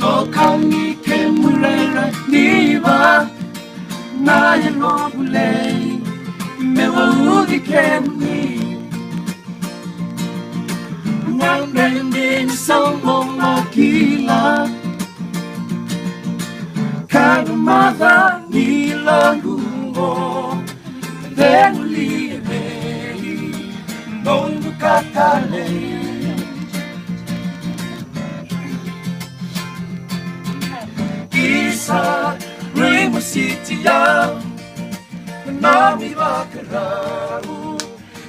Tokangi ke murera niwa na yelobule mewa udi ke ni Ngambendi sambo makila Karmada nilangumo Dengulibe Nongu katale Isa Rimo City ya Nami bakarau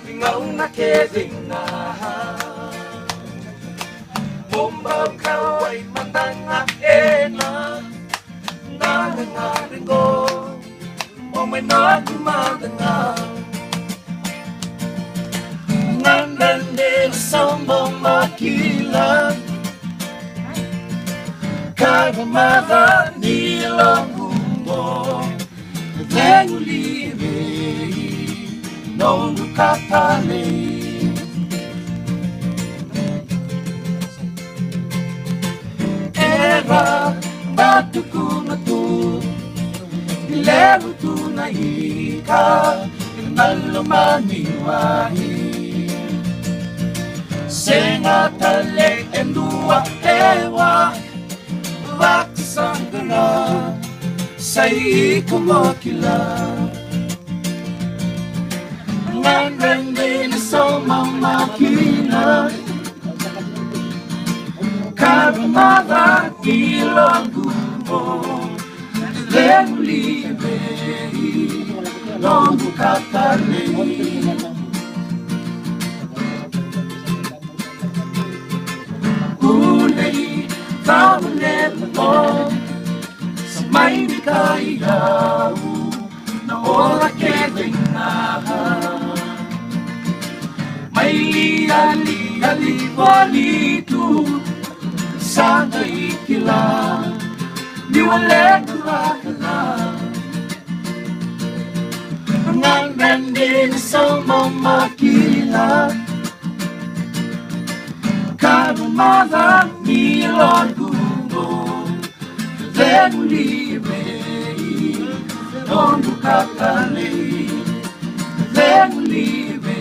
Ngauna kedinga Bomba kawai mandanga ena Nangangaringo Omay nagumadanga Nandandil sambong makila Kagamada nilang mundo Dengulibe Nongu katale Era batuku na tu Levo tu na hika Nalumaniwahi Senga tale endua ewa Vakasangara Sai kumakila Ngangrende na soma makina Karamada ilongumo Dengulibe Nongu katale Ulei Tamanelo Samay di kaigaw Na ora kedinga May liali-lialitu Sana ikila Niwale kurakala Ngangrandin sa mamakila Karumada nilagumo Dengulibe Nongu katale Dengulibe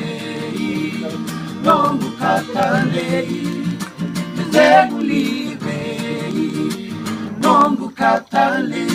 Nongu katale Dengulibe Nongu katale